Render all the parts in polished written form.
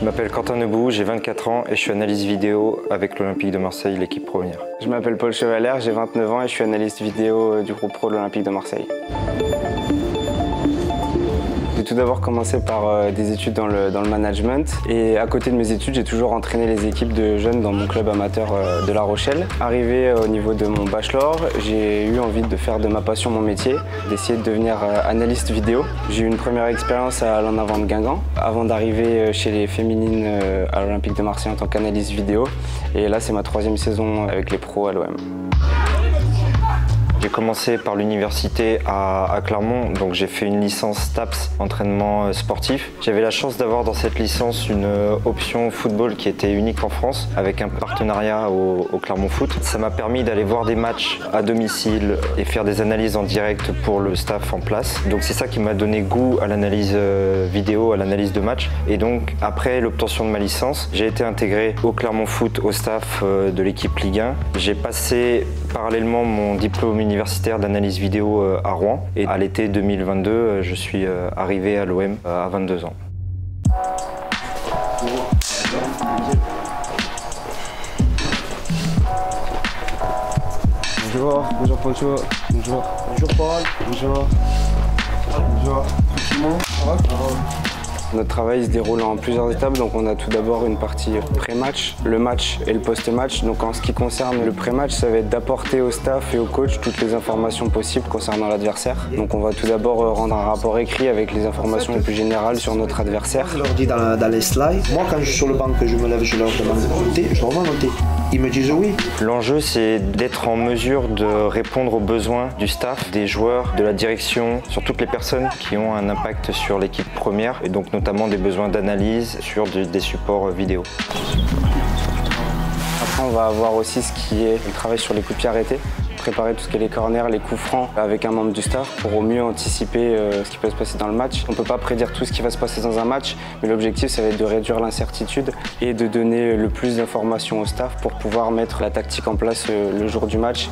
m'appelle Quentin Nebou, j'ai 24 ans et je suis analyste vidéo avec l'Olympique de Marseille, l'équipe première. Je m'appelle Paul Chevaler, j'ai 29 ans et je suis analyste vidéo du groupe pro de l'Olympique de Marseille. J'ai tout d'abord commencé par des études dans le management et à côté de mes études, j'ai toujours entraîné les équipes de jeunes dans mon club amateur de La Rochelle. Arrivé au niveau de mon bachelor, j'ai eu envie de faire de ma passion mon métier, d'essayer de devenir analyste vidéo. J'ai eu une première expérience à l'En Avant de Guingamp avant d'arriver chez les féminines à l'Olympique de Marseille en tant qu'analyste vidéo. Et là, c'est ma 3e saison avec les pros à l'OM. J'ai commencé par l'université à Clermont, donc j'ai fait une licence TAPS, entraînement sportif. J'avais la chance d'avoir dans cette licence une option football qui était unique en France, avec un partenariat au Clermont Foot. Ça m'a permis d'aller voir des matchs à domicile et faire des analyses en direct pour le staff en place. Donc c'est ça qui m'a donné goût à l'analyse vidéo, à l'analyse de match. Et donc après l'obtention de ma licence, j'ai été intégré au Clermont Foot, au staff de l'équipe Ligue 1. J'ai passé parallèlement mon diplôme universitaire d'analyse vidéo à Rouen et à l'été 2022, je suis arrivé à l'OM à 22 ans. Bonjour, bonjour Poncho, bonjour. Bonjour Paul, bonjour. Bonjour. Tranquillement, ça va? Notre travail se déroule en plusieurs étapes, donc on a tout d'abord une partie pré-match, le match et le post-match. Donc en ce qui concerne le pré-match, ça va être d'apporter au staff et au coach toutes les informations possibles concernant l'adversaire. Donc on va tout d'abord rendre un rapport écrit avec les informations les plus générales sur notre adversaire. Je leur dis dans les slides, moi quand je suis sur le banc, que je me lève, je leur demande de noter, je leur demande de noter. Ils me disent oui. L'enjeu, c'est d'être en mesure de répondre aux besoins du staff, des joueurs, de la direction, sur toutes les personnes qui ont un impact sur l'équipe première et donc notamment des besoins d'analyse sur des supports vidéo. Après, on va avoir aussi ce qui est le travail sur les coups de pied arrêtés. Préparer tout ce qui est les corners, les coups francs avec un membre du staff pour au mieux anticiper ce qui peut se passer dans le match. On ne peut pas prédire tout ce qui va se passer dans un match, mais l'objectif, ça va être de réduire l'incertitude et de donner le plus d'informations au staff pour pouvoir mettre la tactique en place le jour du match.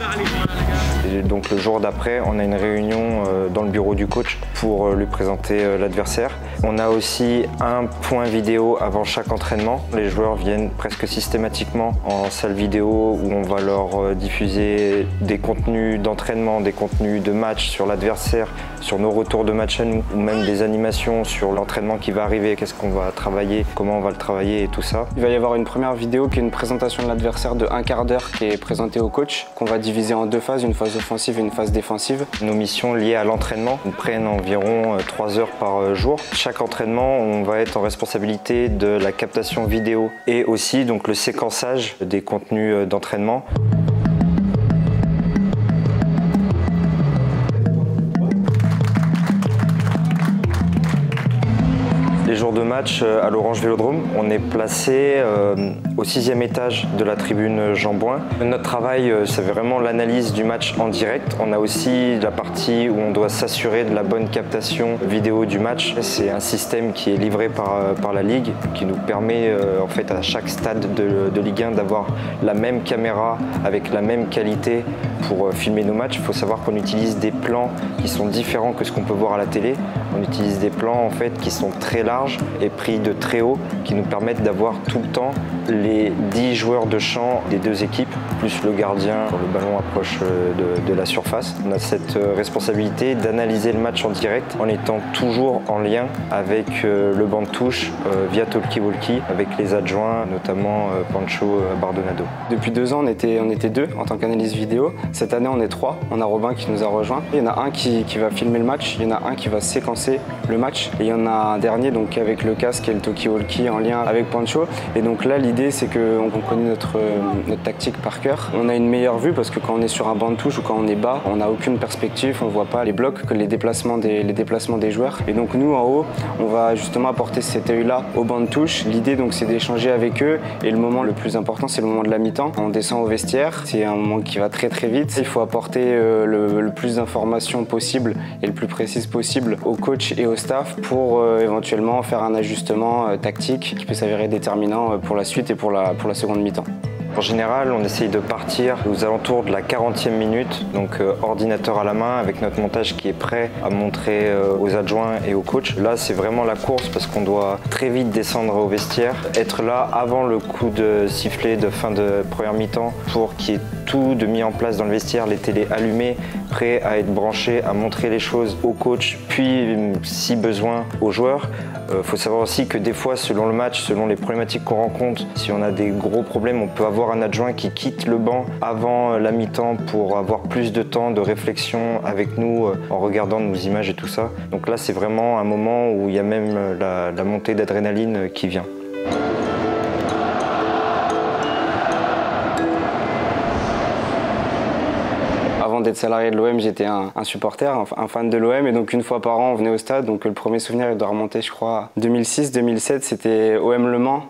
Et donc le jour d'après, on a une réunion dans le bureau du coach pour lui présenter l'adversaire. On a aussi un point vidéo avant chaque entraînement. Les joueurs viennent presque systématiquement en salle vidéo où on va leur diffuser des contenus d'entraînement, des contenus de match sur l'adversaire, sur nos retours de match à nous, ou même des animations sur l'entraînement qui va arriver, qu'est-ce qu'on va travailler, comment on va le travailler et tout ça. Il va y avoir une première vidéo qui est une présentation de l'adversaire de 1/4 d'heure qui est présentée au coach, qu'on va diviser en 2 phases, une phase offensive et une phase défensive. Nos missions liées à l'entraînement nous prennent environ 3 heures par jour. Chaque entraînement, on va être en responsabilité de la captation vidéo et aussi donc le séquençage des contenus d'entraînement. Les jours de match à l'Orange Vélodrome, on est placé au 6e étage de la tribune Jean-Bouin. Notre travail, c'est vraiment l'analyse du match en direct. On a aussi la partie où on doit s'assurer de la bonne captation vidéo du match. C'est un système qui est livré par la Ligue, qui nous permet en fait à chaque stade de Ligue 1 d'avoir la même caméra avec la même qualité pour filmer nos matchs. Il faut savoir qu'on utilise des plans qui sont différents que ce qu'on peut voir à la télé. On utilise des plans en fait qui sont très larges et pris de très haut, qui nous permettent d'avoir tout le temps les 10 joueurs de champ des 2 équipes, plus le gardien quand le ballon approche de la surface. On a cette responsabilité d'analyser le match en direct en étant toujours en lien avec le banc de touche via talkie-walkie avec les adjoints, notamment Pancho Bardonado. Depuis 2 ans, on était 2 en tant qu'analyste vidéo. Cette année, on est 3. On a Robin qui nous a rejoint. Il y en a un qui va filmer le match, il y en a un qui va séquencer le match et il y en a un dernier donc avec le casque et le talkie-walkie en lien avec Pancho. Et donc là, l'idée, c'est qu'on connaît notre tactique par cœur. On a une meilleure vue parce que quand on est sur un banc de touche ou quand on est bas, on n'a aucune perspective, on ne voit pas les blocs, que les déplacements des joueurs. Et donc nous, en haut, on va justement apporter cet œil-là au banc de touche. L'idée, donc, c'est d'échanger avec eux et le moment le plus important, c'est le moment de la mi-temps. On descend au vestiaire, c'est un moment qui va très très vite. Il faut apporter le plus d'informations possible et le plus précises possible au coach et au staff pour éventuellement faire un ajustement tactique qui peut s'avérer déterminant pour la suite et pour la seconde mi-temps. En général, on essaye de partir aux alentours de la 40e minute, donc ordinateur à la main avec notre montage qui est prêt à montrer aux adjoints et aux coachs. Là, c'est vraiment la course parce qu'on doit très vite descendre au vestiaire, être là avant le coup de sifflet de fin de première mi-temps pour qu'il y ait tout de mis en place dans le vestiaire, les télés allumées, prêts à être branchés, à montrer les choses aux coachs, puis si besoin aux joueurs. Faut savoir aussi que des fois, selon le match, selon les problématiques qu'on rencontre, si on a des gros problèmes, on peut avoir un adjoint qui quitte le banc avant la mi-temps pour avoir plus de temps de réflexion avec nous en regardant nos images et tout ça. Donc là, c'est vraiment un moment où il y a même la montée d'adrénaline qui vient. Avant d'être salarié de l'OM, j'étais un supporter, un fan de l'OM, et donc une fois par an, on venait au stade. Donc le premier souvenir, il doit remonter, je crois, 2006-2007, c'était OM Le Mans.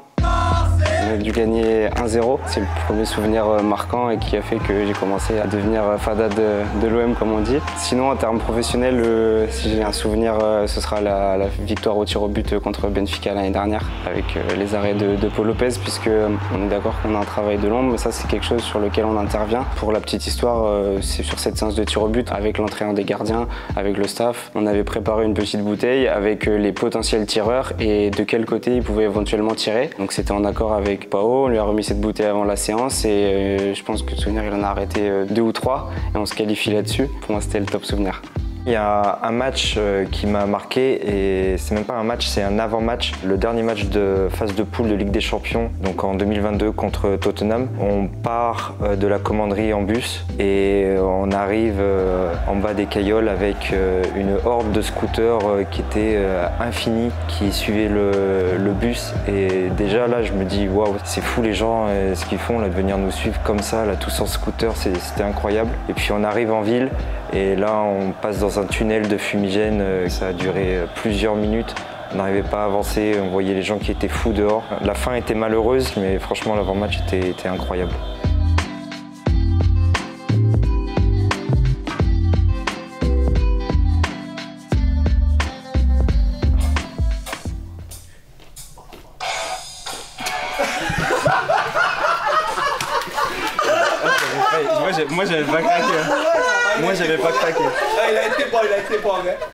On a dû gagner 1-0. C'est le premier souvenir marquant et qui a fait que j'ai commencé à devenir fada de l'OM, comme on dit. Sinon, en termes professionnels, si j'ai un souvenir, ce sera la victoire au tir au but contre Benfica l'année dernière, avec les arrêts de Paul Lopez, puisque on est d'accord qu'on a un travail de l'ombre, mais ça, c'est quelque chose sur lequel on intervient. Pour la petite histoire, c'est sur cette séance de tir au but, avec l'entraîneur des gardiens, avec le staff, on avait préparé une petite bouteille avec les potentiels tireurs et de quel côté ils pouvaient éventuellement tirer. Donc c'était en accord avec Pao, on lui a remis cette bouteille avant la séance et je pense que le souvenir, il en a arrêté 2 ou 3 et on se qualifie là-dessus. Pour moi, c'était le top souvenir. Il y a un match qui m'a marqué et c'est même pas un match, c'est un avant-match. Le dernier match de phase de poule de Ligue des Champions, donc en 2022 contre Tottenham. On part de la commanderie en bus et on arrive en bas des Cailloles avec une horde de scooters qui était infinie, qui suivait le bus. Et déjà là, je me dis waouh, c'est fou les gens, ce qu'ils font là, de venir nous suivre comme ça, là, tous en scooter, c'était incroyable. Et puis on arrive en ville et là, on passe dans un tunnel de fumigène, ça a duré plusieurs minutes. On n'arrivait pas à avancer, on voyait les gens qui étaient fous dehors. La fin était malheureuse, mais franchement l'avant-match était incroyable. Moi j'avais pas craqué. Moi j'avais pas craqué. Il a été bon, hein.